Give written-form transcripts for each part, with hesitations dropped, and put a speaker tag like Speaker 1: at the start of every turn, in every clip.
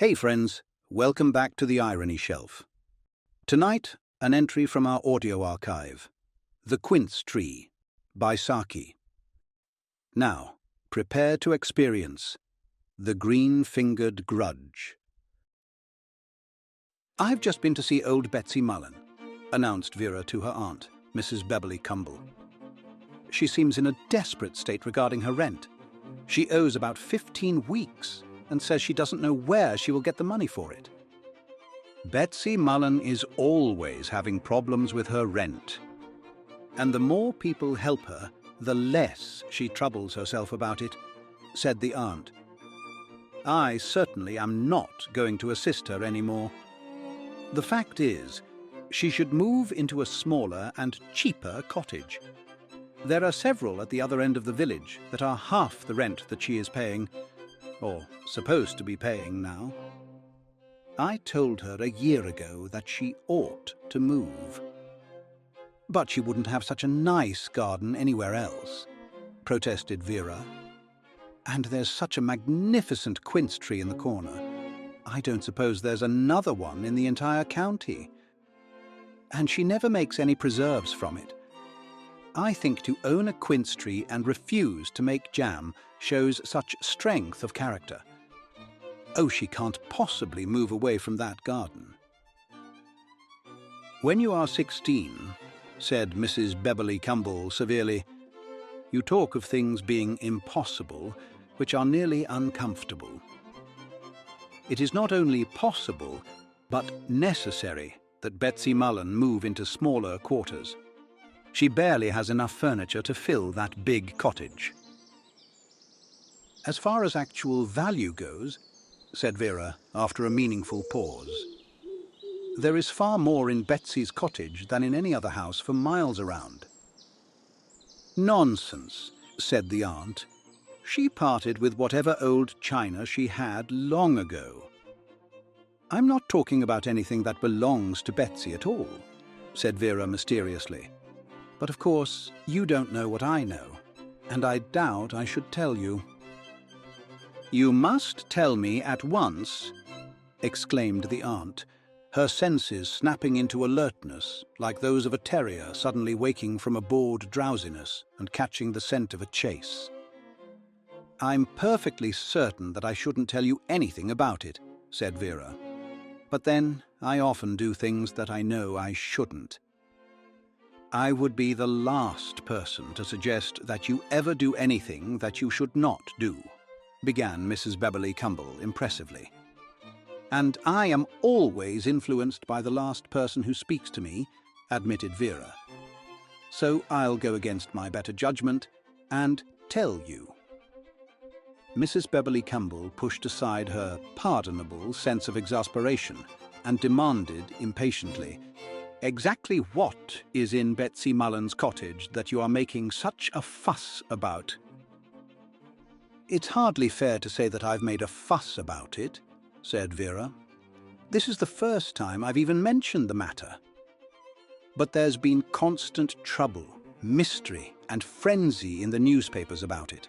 Speaker 1: Hey friends, welcome back to the Irony Shelf. Tonight, an entry from our audio archive, The Quince Tree, by Saki. Now, prepare to experience The Green-Fingered Grudge. I've just been to see old Betsy Mullen, announced Vera to her aunt, Mrs. Beverly Cumble. She seems in a desperate state regarding her rent. She owes about 15 weeks and says she doesn't know where she will get the money for it. Betsy Mullen is always having problems with her rent. And the more people help her, the less she troubles herself about it, said the aunt. I certainly am not going to assist her anymore. The fact is, she should move into a smaller and cheaper cottage. There are several at the other end of the village that are half the rent that she is paying, or supposed to be paying now. I told her a year ago that she ought to move. But she wouldn't have such a nice garden anywhere else, protested Vera. And there's such a magnificent quince tree in the corner. I don't suppose there's another one in the entire county. And she never makes any preserves from it. I think to own a quince tree and refuse to make jam shows such strength of character. Oh, she can't possibly move away from that garden. When you are 16, said Mrs. Beverly Cumble severely, you talk of things being impossible, which are nearly uncomfortable. It is not only possible, but necessary that Betsy Mullen move into smaller quarters. She barely has enough furniture to fill that big cottage. As far as actual value goes, said Vera after a meaningful pause, there is far more in Betsy's cottage than in any other house for miles around. Nonsense, said the aunt. She parted with whatever old china she had long ago. I'm not talking about anything that belongs to Betsy at all, said Vera mysteriously. But of course, you don't know what I know, and I doubt I should tell you. You must tell me at once, exclaimed the aunt, her senses snapping into alertness like those of a terrier suddenly waking from a bored drowsiness and catching the scent of a chase. I'm perfectly certain that I shouldn't tell you anything about it, said Vera. But then I often do things that I know I shouldn't. I would be the last person to suggest that you ever do anything that you should not do, began Mrs. Beverly Cumble impressively. And I am always influenced by the last person who speaks to me, admitted Vera. So I'll go against my better judgment and tell you. Mrs. Beverly Cumble pushed aside her pardonable sense of exasperation and demanded impatiently, exactly what is in Betsy Mullen's cottage that you are making such a fuss about? It's hardly fair to say that I've made a fuss about it, said Vera. This is the first time I've even mentioned the matter. But there's been constant trouble, mystery, and frenzy in the newspapers about it.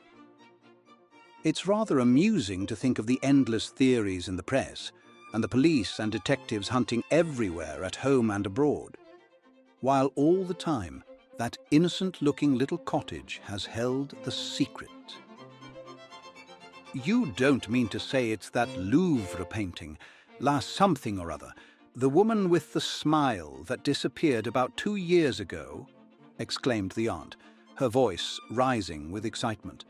Speaker 1: It's rather amusing to think of the endless theories in the press, and the police and detectives hunting everywhere at home and abroad, while all the time that innocent-looking little cottage has held the secret. You don't mean to say it's that Louvre painting, La something or other, the woman with the smile that disappeared about 2 years ago? Exclaimed the aunt, her voice rising with excitement.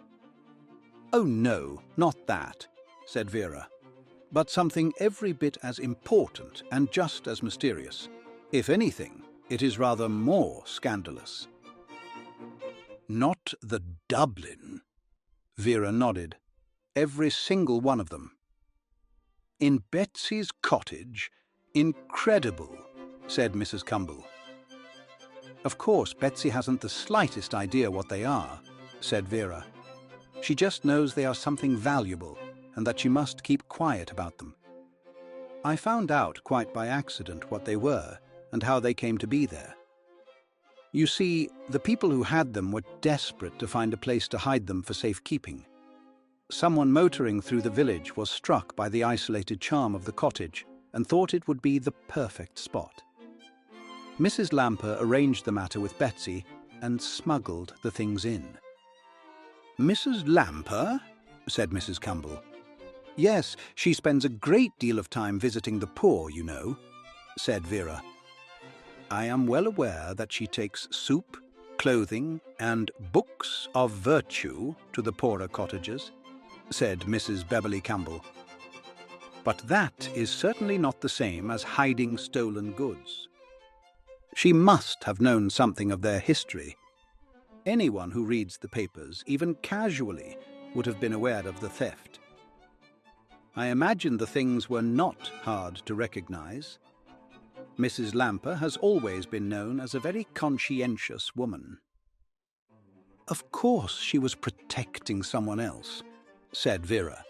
Speaker 1: Oh no, not that, said Vera, but something every bit as important and just as mysterious. If anything, it is rather more scandalous. Not the Dublin? Vera nodded. Every single one of them. In Betsy's cottage? Incredible, said Mrs. Cumble. Of course, Betsy hasn't the slightest idea what they are, said Vera. She just knows they are something valuable and that she must keep quiet about them. I found out quite by accident what they were and how they came to be there. You see, the people who had them were desperate to find a place to hide them for safekeeping. someone motoring through the village was struck by the isolated charm of the cottage and thought it would be the perfect spot. Mrs. Lamper arranged the matter with Betsy and smuggled the things in. "Mrs. Lamper?" said Mrs. Cumble. "Yes, she spends a great deal of time visiting the poor, you know," said Vera. "I am well aware that she takes soup, clothing, and books of virtue to the poorer cottagers," said Mrs. Beverly Campbell. "But that is certainly not the same as hiding stolen goods. She must have known something of their history. Anyone who reads the papers, even casually, would have been aware of the theft. I imagine the things were not hard to recognize. Mrs. Lamper has always been known as a very conscientious woman." "Of course she was protecting someone else," said Vera.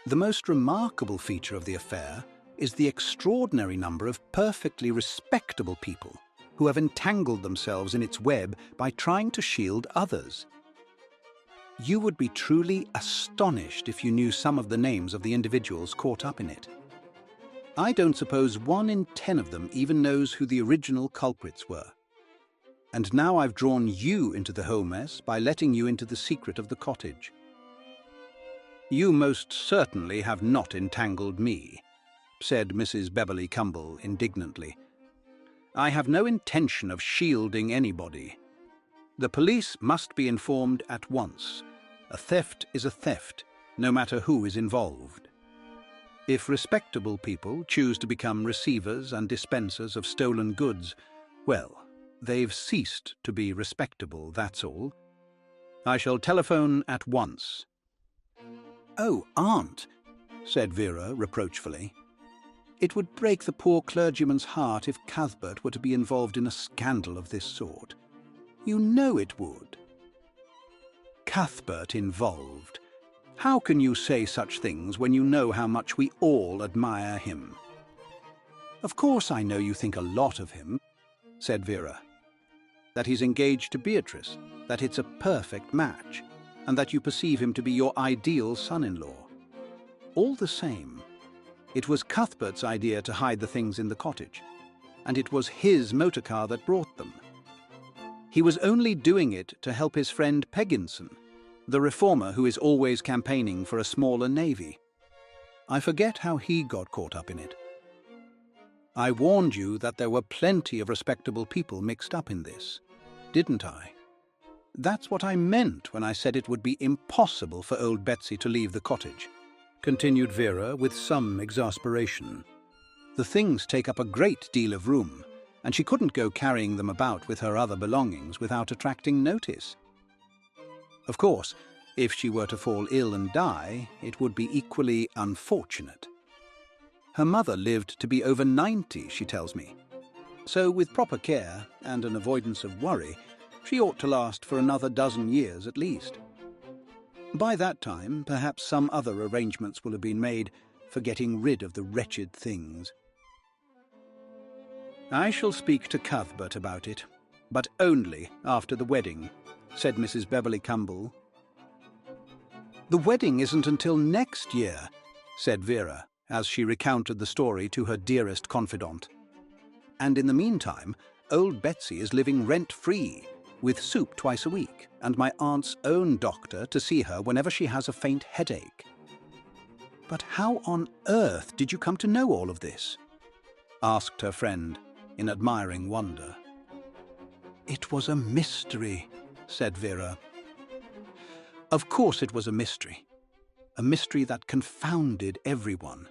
Speaker 1: "The most remarkable feature of the affair is the extraordinary number of perfectly respectable people who have entangled themselves in its web by trying to shield others. You would be truly astonished if you knew some of the names of the individuals caught up in it. I don't suppose 1 in 10 of them even knows who the original culprits were. And now I've drawn you into the whole mess by letting you into the secret of the cottage." "You most certainly have not entangled me," said Mrs. Beverly Cumble indignantly. "I have no intention of shielding anybody. The police must be informed at once. A theft is a theft, no matter who is involved. If respectable people choose to become receivers and dispensers of stolen goods, well, they've ceased to be respectable, that's all. I shall telephone at once." "Oh, Aunt," said Vera reproachfully. "It would break the poor clergyman's heart if Cuthbert were to be involved in a scandal of this sort. You know it would." "Cuthbert involved? How can you say such things when you know how much we all admire him?" "Of course I know you think a lot of him," said Vera. "That he's engaged to Beatrice, that it's a perfect match, and that you perceive him to be your ideal son-in-law. All the same, it was Cuthbert's idea to hide the things in the cottage, and it was his motor car that brought them. He was only doing it to help his friend Pegginson, the reformer who is always campaigning for a smaller navy. I forget how he got caught up in it. I warned you that there were plenty of respectable people mixed up in this, didn't I? That's what I meant when I said it would be impossible for old Betsy to leave the cottage," continued Vera with some exasperation. "The things take up a great deal of room, and she couldn't go carrying them about with her other belongings without attracting notice. Of course, if she were to fall ill and die, it would be equally unfortunate. Her mother lived to be over 90, she tells me. So with proper care and an avoidance of worry, she ought to last for another 12 years at least. By that time, perhaps some other arrangements will have been made for getting rid of the wretched things. I shall speak to Cuthbert about it, but only after the wedding," said Mrs. Beverly Cumble. "The wedding isn't until next year," said Vera, as she recounted the story to her dearest confidant. "And in the meantime, old Betsy is living rent-free, with soup twice a week, and my aunt's own doctor to see her whenever she has a faint headache." "But how on earth did you come to know all of this?" asked her friend, in admiring wonder. "It was a mystery," said Vera. "Of course it was a mystery that confounded everyone.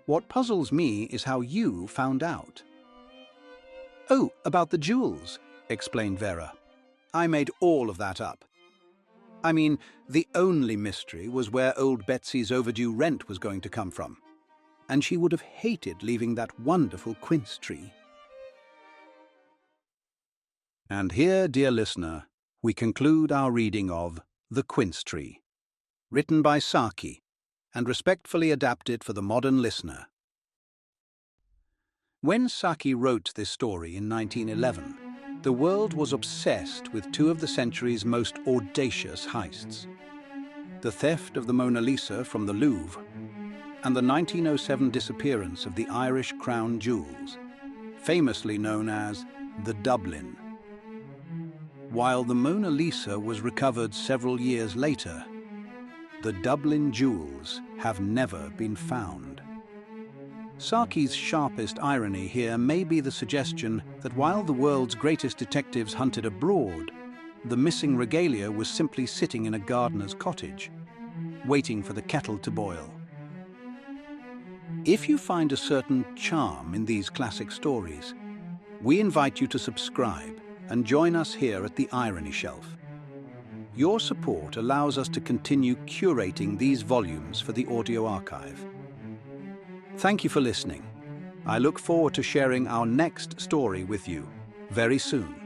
Speaker 1: What puzzles me is how you found out." "Oh, about the jewels," explained Vera. "I made all of that up. I mean, the only mystery was where old Betsy's overdue rent was going to come from, and she would have hated leaving that wonderful quince tree." And here, dear listener, we conclude our reading of The Quince Tree, written by Saki and respectfully adapted for the modern listener. When Saki wrote this story in 1911, the world was obsessed with 2 of the century's most audacious heists. the theft of the Mona Lisa from the Louvre, and the 1907 disappearance of the Irish crown jewels, famously known as the Dublin. While the Mona Lisa was recovered several years later, the Dublin jewels have never been found. Saki's sharpest irony here may be the suggestion that while the world's greatest detectives hunted abroad, the missing regalia was simply sitting in a gardener's cottage, waiting for the kettle to boil. If you find a certain charm in these classic stories, we invite you to subscribe and join us here at the Irony Shelf. Your support allows us to continue curating these volumes for the audio archive. Thank you for listening. I look forward to sharing our next story with you very soon.